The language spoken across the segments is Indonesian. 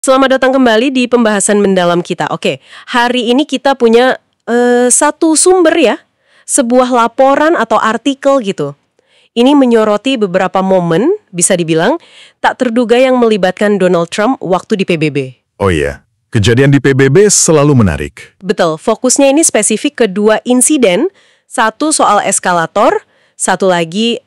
Selamat datang kembali di pembahasan mendalam kita. Oke, hari ini kita punya satu sumber ya, sebuah laporan atau artikel gitu. Ini menyoroti beberapa momen, bisa dibilang, tak terduga yang melibatkan Donald Trump waktu di PBB. Oh iya, kejadian di PBB selalu menarik. Betul, fokusnya ini spesifik ke dua insiden, satu soal eskalator, satu lagi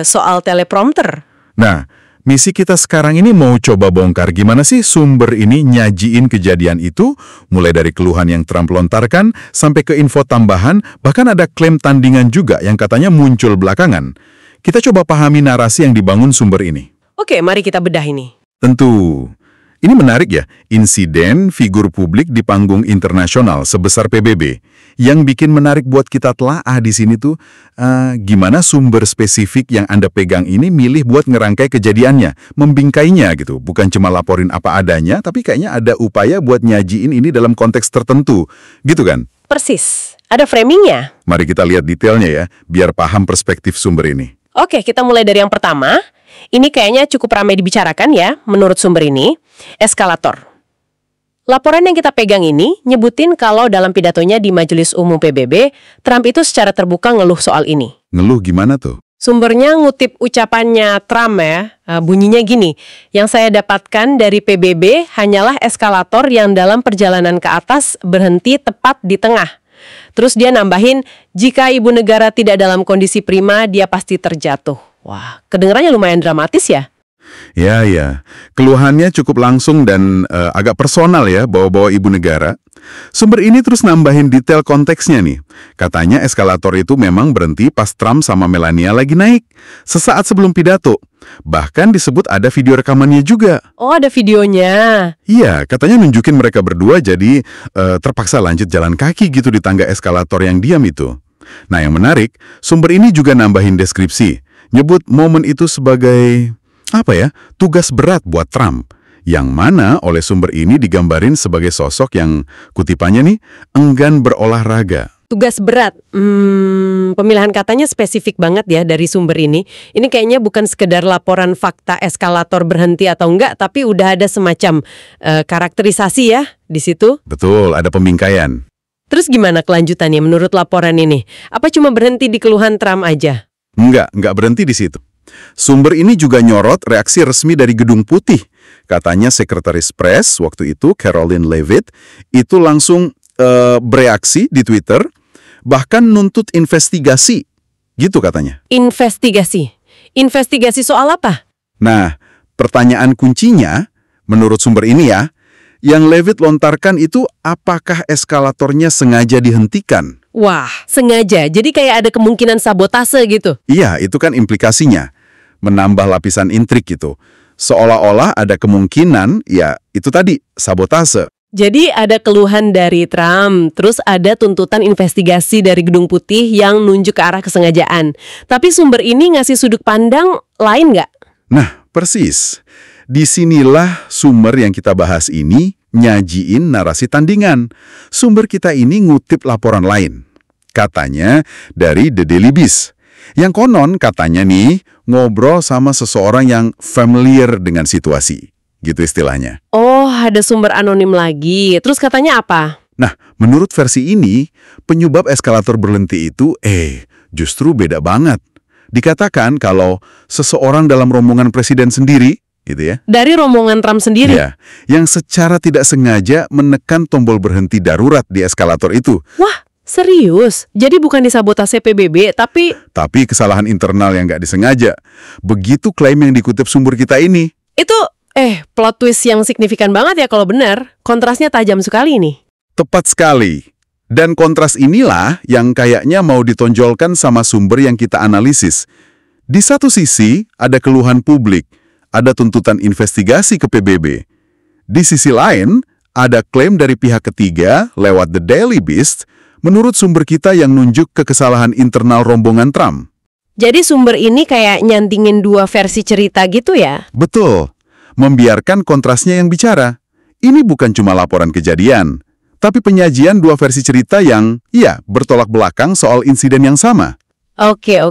soal teleprompter. Nah, misi kita sekarang ini mau coba bongkar gimana sih sumber ini nyajiin kejadian itu, mulai dari keluhan yang Trump lontarkan, sampai ke info tambahan, bahkan ada klaim tandingan juga yang katanya muncul belakangan. Kita coba pahami narasi yang dibangun sumber ini. Oke, mari kita bedah ini. Tentu. Ini menarik ya, insiden figur publik di panggung internasional sebesar PBB. Yang bikin menarik buat kita telaah di sini tuh, gimana sumber spesifik yang Anda pegang ini milih buat ngerangkai kejadiannya, membingkainya gitu. Bukan cuma laporin apa adanya, tapi kayaknya ada upaya buat nyajiin ini dalam konteks tertentu. Gitu kan? Persis, ada framingnya. Mari kita lihat detailnya ya, biar paham perspektif sumber ini. Oke, kita mulai dari yang pertama. Ini kayaknya cukup ramai dibicarakan ya, menurut sumber ini, eskalator. Laporan yang kita pegang ini nyebutin kalau dalam pidatonya di Majelis Umum PBB, Trump itu secara terbuka ngeluh soal ini. Ngeluh gimana tuh? Sumbernya ngutip ucapannya Trump ya, bunyinya gini, yang saya dapatkan dari PBB hanyalah eskalator yang dalam perjalanan ke atas berhenti tepat di tengah. Terus dia nambahin, jika ibu negara tidak dalam kondisi prima, dia pasti terjatuh. Wah, kedengarannya lumayan dramatis ya? Ya. Keluhannya cukup langsung dan agak personal ya, bawa-bawa ibu negara. Sumber ini terus nambahin detail konteksnya nih. Katanya eskalator itu memang berhenti pas Trump sama Melania lagi naik, sesaat sebelum pidato. Bahkan disebut ada video rekamannya juga. Oh, ada videonya. Iya, katanya nunjukin mereka berdua jadi terpaksa lanjut jalan kaki gitu di tangga eskalator yang diam itu. Nah, yang menarik, sumber ini juga nambahin deskripsi. Nyebut momen itu sebagai, tugas berat buat Trump. Yang mana oleh sumber ini digambarin sebagai sosok yang, kutipannya nih, enggan berolahraga. Tugas berat. Pemilihan katanya spesifik banget ya dari sumber ini. Ini kayaknya bukan sekedar laporan fakta eskalator berhenti atau enggak, tapi udah ada semacam karakterisasi ya di situ. Betul, ada pembingkaian. Terus gimana kelanjutannya menurut laporan ini? Apa cuma berhenti di keluhan Trump aja? Enggak berhenti di situ. Sumber ini juga nyorot reaksi resmi dari Gedung Putih. Katanya Sekretaris Press waktu itu, Karoline Leavitt, itu langsung bereaksi di Twitter, bahkan nuntut investigasi. Gitu katanya. Investigasi? Investigasi soal apa? Nah, pertanyaan kuncinya, menurut sumber ini ya, yang Leavitt lontarkan itu apakah eskalatornya sengaja dihentikan? Wah, sengaja. Jadi kayak ada kemungkinan sabotase gitu? Iya, itu kan implikasinya. Menambah lapisan intrik gitu. Seolah-olah ada kemungkinan, ya itu tadi, sabotase. Jadi ada keluhan dari Trump, terus ada tuntutan investigasi dari Gedung Putih yang nunjuk ke arah kesengajaan. Tapi sumber ini ngasih sudut pandang lain nggak? Nah, persis. Disinilah sumber yang kita bahas ini nyajiin narasi tandingan. Sumber kita ini ngutip laporan lain. Katanya dari The Daily Beast. Yang konon katanya nih ngobrol sama seseorang yang familiar dengan situasi. Gitu istilahnya. Oh, ada sumber anonim lagi. Terus katanya apa? Nah, menurut versi ini, penyebab eskalator berhenti itu, justru beda banget. Dikatakan kalau seseorang dalam rombongan presiden sendiri, gitu ya. Dari rombongan Trump sendiri? Ya, yang secara tidak sengaja menekan tombol berhenti darurat di eskalator itu. Wah, serius? Jadi bukan disabotase PBB, tapi... Tapi kesalahan internal yang nggak disengaja. Begitu klaim yang dikutip sumber kita ini. Itu, plot twist yang signifikan banget ya kalau benar. Kontrasnya tajam sekali nih. Tepat sekali. Dan kontras inilah yang kayaknya mau ditonjolkan sama sumber yang kita analisis. Di satu sisi, ada keluhan publik. Ada tuntutan investigasi ke PBB. Di sisi lain, ada klaim dari pihak ketiga lewat The Daily Beast, menurut sumber kita yang nunjuk ke kesalahan internal rombongan Trump. Jadi sumber ini kayak nyantingin dua versi cerita gitu ya? Betul. Membiarkan kontrasnya yang bicara. Ini bukan cuma laporan kejadian, tapi penyajian dua versi cerita yang, bertolak belakang soal insiden yang sama. Oke.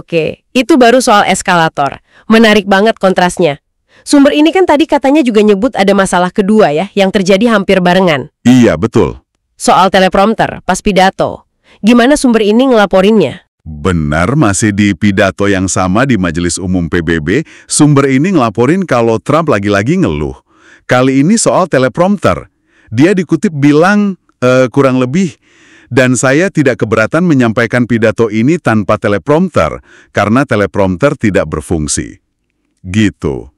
Itu baru soal eskalator. Menarik banget kontrasnya. Sumber ini kan tadi katanya juga nyebut ada masalah kedua ya, yang terjadi hampir barengan. Iya, betul. Soal teleprompter pas pidato. Gimana sumber ini ngelaporinnya? Benar, masih di pidato yang sama di Majelis Umum PBB, sumber ini ngelaporin kalau Trump lagi-lagi ngeluh. Kali ini soal teleprompter. Dia dikutip bilang, kurang lebih, dan saya tidak keberatan menyampaikan pidato ini tanpa teleprompter, karena teleprompter tidak berfungsi. Gitu.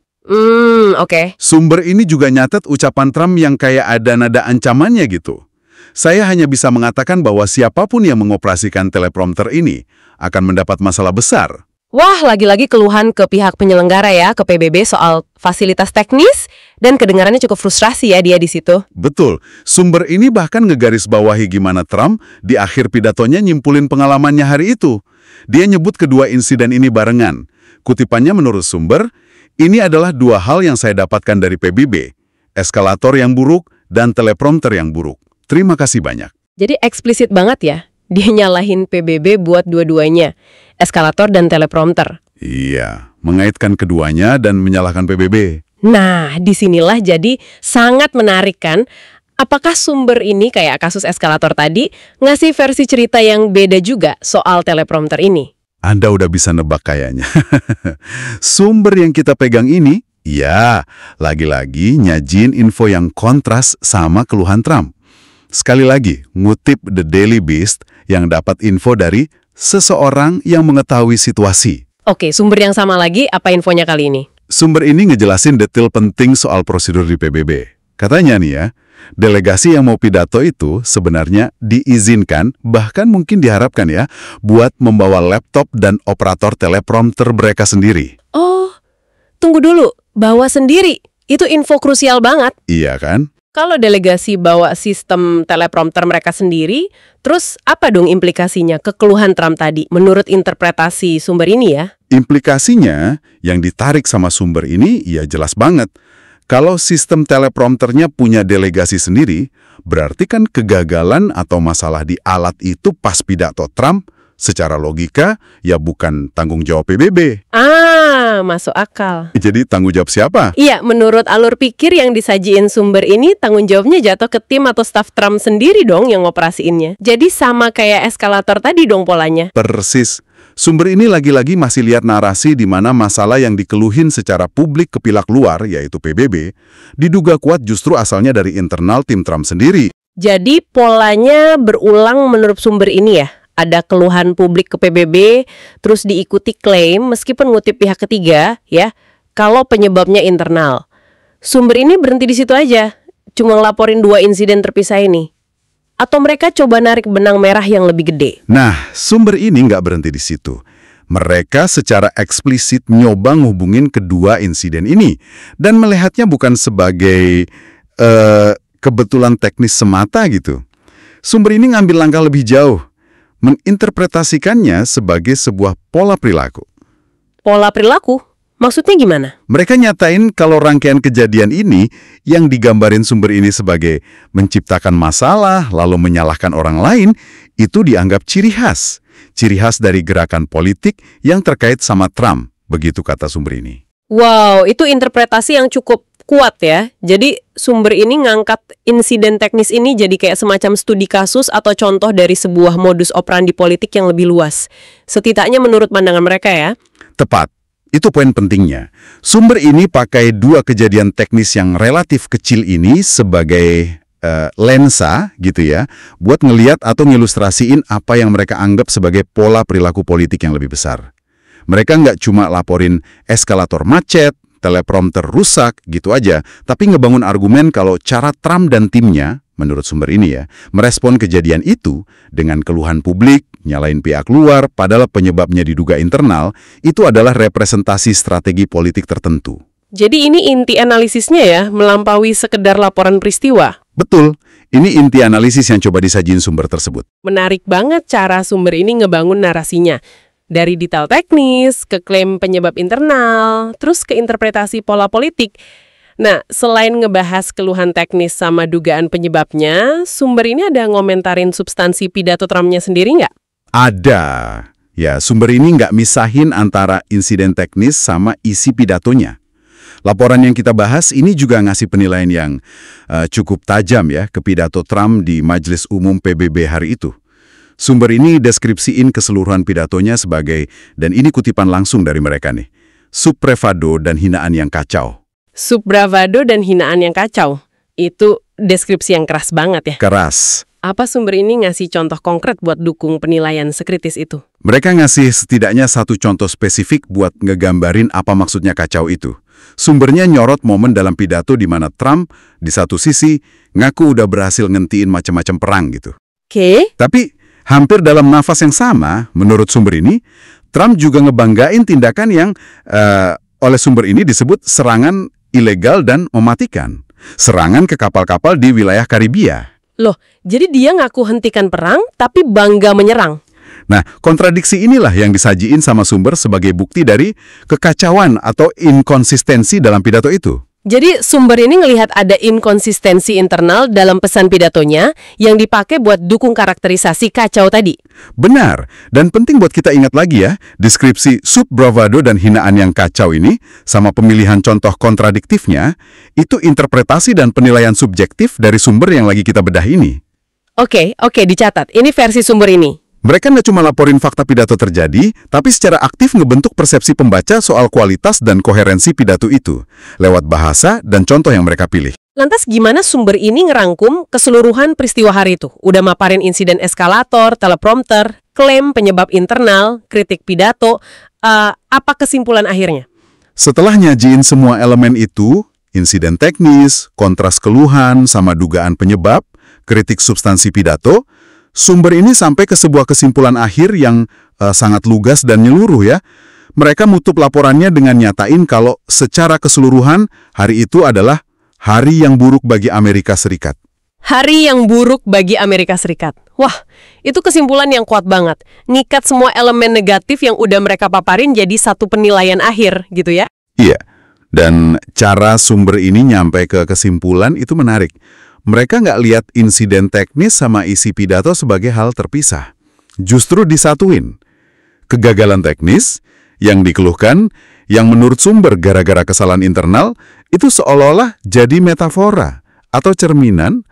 Oke. Sumber ini juga nyatet ucapan Trump yang kayak ada nada ancamannya gitu. Saya hanya bisa mengatakan bahwa siapapun yang mengoperasikan teleprompter ini akan mendapat masalah besar. Wah, lagi-lagi keluhan ke pihak penyelenggara ya, ke PBB soal fasilitas teknis, dan kedengarannya cukup frustrasi ya dia di situ. Betul, sumber ini bahkan ngegarisbawahi gimana Trump di akhir pidatonya nyimpulin pengalamannya hari itu. Dia nyebut kedua insiden ini barengan. Kutipannya menurut sumber, ini adalah dua hal yang saya dapatkan dari PBB, eskalator yang buruk dan teleprompter yang buruk. Terima kasih banyak. Jadi eksplisit banget ya, dia nyalahin PBB buat dua-duanya, eskalator dan teleprompter. Iya, mengaitkan keduanya dan menyalahkan PBB. Nah, disinilah jadi sangat menarik kan, apakah sumber ini kayak kasus eskalator tadi, ngasih versi cerita yang beda juga soal teleprompter ini? Anda udah bisa nebak kayaknya. Sumber yang kita pegang ini, ya, lagi-lagi nyajin info yang kontras sama keluhan Trump. Sekali lagi, ngutip The Daily Beast yang dapat info dari seseorang yang mengetahui situasi. Oke, sumber yang sama lagi, apa infonya kali ini? Sumber ini ngejelasin detail penting soal prosedur di PBB. Katanya nih ya, delegasi yang mau pidato itu sebenarnya diizinkan, bahkan mungkin diharapkan ya, buat membawa laptop dan operator teleprompter mereka sendiri. Oh, tunggu dulu, bawa sendiri. Itu info krusial banget. Iya kan? Kalau delegasi bawa sistem teleprompter mereka sendiri, terus apa dong implikasinya ke keluhan Trump tadi menurut interpretasi sumber ini ya? Implikasinya yang ditarik sama sumber ini ya jelas banget. Kalau sistem teleprompternya punya delegasi sendiri, berarti kan kegagalan atau masalah di alat itu pas pidato Trump, secara logika ya bukan tanggung jawab PBB. Masuk akal. Jadi tanggung jawab siapa? Iya, menurut alur pikir yang disajiin sumber ini, tanggung jawabnya jatuh ke tim atau staf Trump sendiri dong yang ngoperasiinnya. Jadi sama kayak eskalator tadi dong polanya. Persis. Sumber ini lagi-lagi masih lihat narasi di mana masalah yang dikeluhin secara publik ke pihak luar, yaitu PBB, diduga kuat justru asalnya dari internal tim Trump sendiri. Jadi polanya berulang menurut sumber ini ya? Ada keluhan publik ke PBB, terus diikuti klaim meskipun ngutip pihak ketiga, ya, kalau penyebabnya internal. Sumber ini berhenti di situ aja, cuma ngelaporin dua insiden terpisah ini. Atau mereka coba narik benang merah yang lebih gede? Nah, sumber ini nggak berhenti di situ. Mereka secara eksplisit nyoba ngehubungin kedua insiden ini, dan melihatnya bukan sebagai kebetulan teknis semata gitu. Sumber ini ngambil langkah lebih jauh, menginterpretasikannya sebagai sebuah pola perilaku. Pola perilaku? Maksudnya gimana? Mereka nyatain kalau rangkaian kejadian ini yang digambarin sumber ini sebagai menciptakan masalah lalu menyalahkan orang lain, itu dianggap ciri khas. Ciri khas dari gerakan politik yang terkait sama Trump, begitu kata sumber ini. Wow, itu interpretasi yang cukup kuat ya. Jadi sumber ini ngangkat insiden teknis ini jadi kayak semacam studi kasus atau contoh dari sebuah modus operandi politik yang lebih luas. Setidaknya menurut pandangan mereka ya. Tepat. Itu poin pentingnya. Sumber ini pakai dua kejadian teknis yang relatif kecil ini sebagai lensa gitu ya, buat ngeliat atau ngilustrasiin apa yang mereka anggap sebagai pola perilaku politik yang lebih besar. Mereka nggak cuma laporin eskalator macet, teleprompter rusak, gitu aja, tapi ngebangun argumen kalau cara Trump dan timnya, menurut sumber ini ya, merespon kejadian itu dengan keluhan publik, nyalain pihak luar, padahal penyebabnya diduga internal, itu adalah representasi strategi politik tertentu. Jadi ini inti analisisnya ya, melampaui sekedar laporan peristiwa. Betul, ini inti analisis yang coba disajin sumber tersebut. Menarik banget cara sumber ini ngebangun narasinya. Dari detail teknis, ke klaim penyebab internal, terus ke interpretasi pola politik. Nah, selain ngebahas keluhan teknis sama dugaan penyebabnya, sumber ini ada ngomentarin substansi pidato Trump-nya sendiri nggak? Ada. Ya, sumber ini nggak misahin antara insiden teknis sama isi pidatonya. Laporan yang kita bahas ini juga ngasih penilaian yang cukup tajam ya ke pidato Trump di Majelis Umum PBB hari itu. Sumber ini deskripsiin keseluruhan pidatonya sebagai, dan ini kutipan langsung dari mereka nih, subbravado dan hinaan yang kacau. Subbravado dan hinaan yang kacau. Itu deskripsi yang keras banget ya. Keras. Apa sumber ini ngasih contoh konkret buat dukung penilaian sekritis itu? Mereka ngasih setidaknya satu contoh spesifik buat ngegambarin apa maksudnya kacau itu. Sumbernya nyorot momen dalam pidato di mana Trump, di satu sisi, ngaku udah berhasil ngentiin macam-macam perang gitu. Oke. Tapi, hampir dalam nafas yang sama, menurut sumber ini, Trump juga ngebanggain tindakan yang oleh sumber ini disebut serangan ilegal dan mematikan. Serangan ke kapal-kapal di wilayah Karibia. Loh, jadi dia ngaku hentikan perang, tapi bangga menyerang. Nah, kontradiksi inilah yang disajiin sama sumber sebagai bukti dari kekacauan atau inkonsistensi dalam pidato itu. Jadi sumber ini ngelihat ada inkonsistensi internal dalam pesan pidatonya yang dipakai buat dukung karakterisasi kacau tadi. Benar, dan penting buat kita ingat lagi ya, deskripsi subbravado dan hinaan yang kacau ini, sama pemilihan contoh kontradiktifnya, itu interpretasi dan penilaian subjektif dari sumber yang lagi kita bedah ini. Oke, dicatat. Ini versi sumber ini. Mereka nggak cuma laporin fakta pidato terjadi, tapi secara aktif ngebentuk persepsi pembaca soal kualitas dan koherensi pidato itu, lewat bahasa dan contoh yang mereka pilih. Lantas gimana sumber ini ngerangkum keseluruhan peristiwa hari itu? Udah maparin insiden eskalator, teleprompter, klaim penyebab internal, kritik pidato, apa kesimpulan akhirnya? Setelah nyajiin semua elemen itu, insiden teknis, kontras keluhan, sama dugaan penyebab, kritik substansi pidato, sumber ini sampai ke sebuah kesimpulan akhir yang sangat lugas dan nyeluruh ya. Mereka mutup laporannya dengan nyatain kalau secara keseluruhan hari itu adalah hari yang buruk bagi Amerika Serikat. Hari yang buruk bagi Amerika Serikat. Wah, itu kesimpulan yang kuat banget. Ngikat semua elemen negatif yang udah mereka paparin jadi satu penilaian akhir gitu ya. Iya, dan cara sumber ini nyampe ke kesimpulan itu menarik. Mereka nggak lihat insiden teknis sama isi pidato sebagai hal terpisah. Justru disatuin. Kegagalan teknis yang dikeluhkan, yang menurut sumber gara-gara kesalahan internal, itu seolah-olah jadi metafora atau cerminan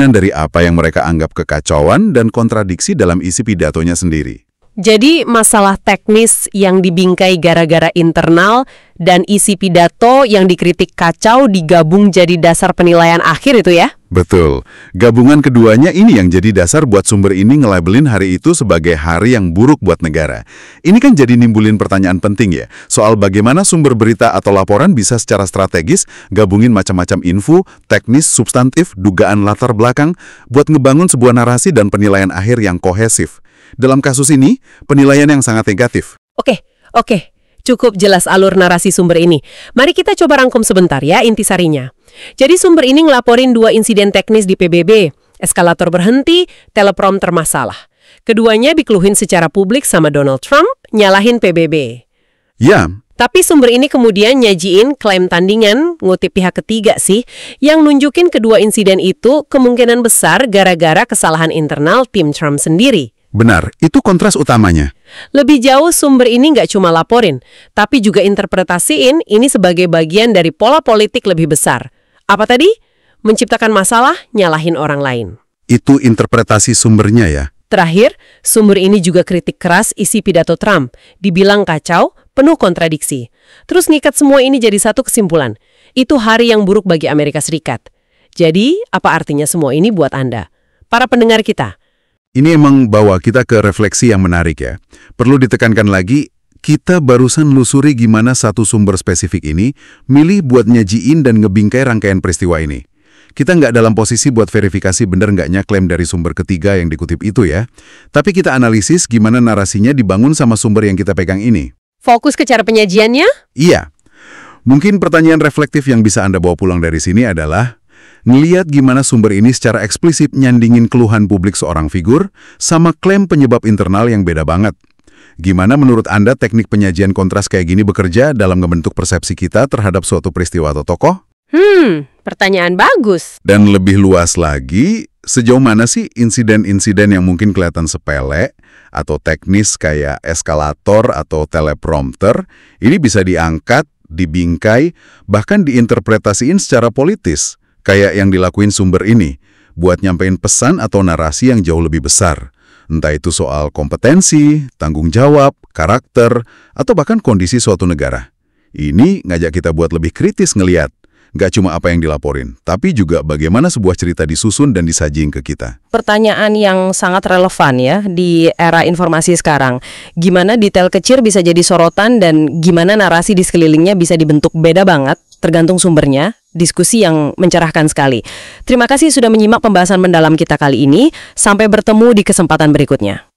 dari apa yang mereka anggap kekacauan dan kontradiksi dalam isi pidatonya sendiri. Jadi masalah teknis yang dibingkai gara-gara internal dan isi pidato yang dikritik kacau digabung jadi dasar penilaian akhir itu ya? Betul. Gabungan keduanya ini yang jadi dasar buat sumber ini ngelabelin hari itu sebagai hari yang buruk buat negara. Ini kan jadi nimbulin pertanyaan penting ya, soal bagaimana sumber berita atau laporan bisa secara strategis gabungin macam-macam info, teknis, substantif, dugaan latar belakang buat ngebangun sebuah narasi dan penilaian akhir yang kohesif. Dalam kasus ini, penilaian yang sangat negatif. Oke. Cukup jelas alur narasi sumber ini. Mari kita coba rangkum sebentar ya intisarinya. Jadi sumber ini ngelaporin 2 insiden teknis di PBB. Eskalator berhenti, teleprompter masalah. Keduanya dikeluhin secara publik sama Donald Trump, nyalahin PBB. Ya. Tapi sumber ini kemudian nyajiin klaim tandingan, ngutip pihak ketiga sih, yang nunjukin kedua insiden itu kemungkinan besar gara-gara kesalahan internal tim Trump sendiri. Benar, itu kontras utamanya. Lebih jauh sumber ini nggak cuma laporin, tapi juga interpretasiin ini sebagai bagian dari pola politik lebih besar. Apa tadi? Menciptakan masalah, nyalahin orang lain. Itu interpretasi sumbernya ya. Terakhir, sumber ini juga kritik keras isi pidato Trump. Dibilang kacau, penuh kontradiksi. Terus ngikat semua ini jadi satu kesimpulan. Itu hari yang buruk bagi Amerika Serikat. Jadi, apa artinya semua ini buat Anda? Para pendengar kita. Ini emang bawa kita ke refleksi yang menarik ya. Perlu ditekankan lagi, kita barusan lusuri gimana satu sumber spesifik ini milih buat nyajiin dan ngebingkai rangkaian peristiwa ini. Kita nggak dalam posisi buat verifikasi bener nggaknya klaim dari sumber ketiga yang dikutip itu ya. Tapi kita analisis gimana narasinya dibangun sama sumber yang kita pegang ini. Fokus ke cara penyajiannya? Iya. Mungkin pertanyaan reflektif yang bisa Anda bawa pulang dari sini adalah, ngeliat gimana sumber ini secara eksplisit nyandingin keluhan publik seorang figur sama klaim penyebab internal yang beda banget. Gimana menurut Anda teknik penyajian kontras kayak gini bekerja dalam membentuk persepsi kita terhadap suatu peristiwa atau tokoh? Pertanyaan bagus. Dan lebih luas lagi, sejauh mana sih insiden-insiden yang mungkin kelihatan sepele atau teknis kayak eskalator atau teleprompter ini bisa diangkat dibingkai, bahkan diinterpretasiin secara politis, kayak yang dilakuin sumber ini, buat nyampein pesan atau narasi yang jauh lebih besar. Entah itu soal kompetensi, tanggung jawab, karakter, atau bahkan kondisi suatu negara. Ini ngajak kita buat lebih kritis ngeliat. Nggak cuma apa yang dilaporin, tapi juga bagaimana sebuah cerita disusun dan disajiin ke kita. Pertanyaan yang sangat relevan ya di era informasi sekarang. Gimana detail kecil bisa jadi sorotan dan gimana narasi di sekelilingnya bisa dibentuk beda banget, tergantung sumbernya. Diskusi yang mencerahkan sekali. Terima kasih sudah menyimak pembahasan mendalam kita kali ini. Sampai bertemu di kesempatan berikutnya.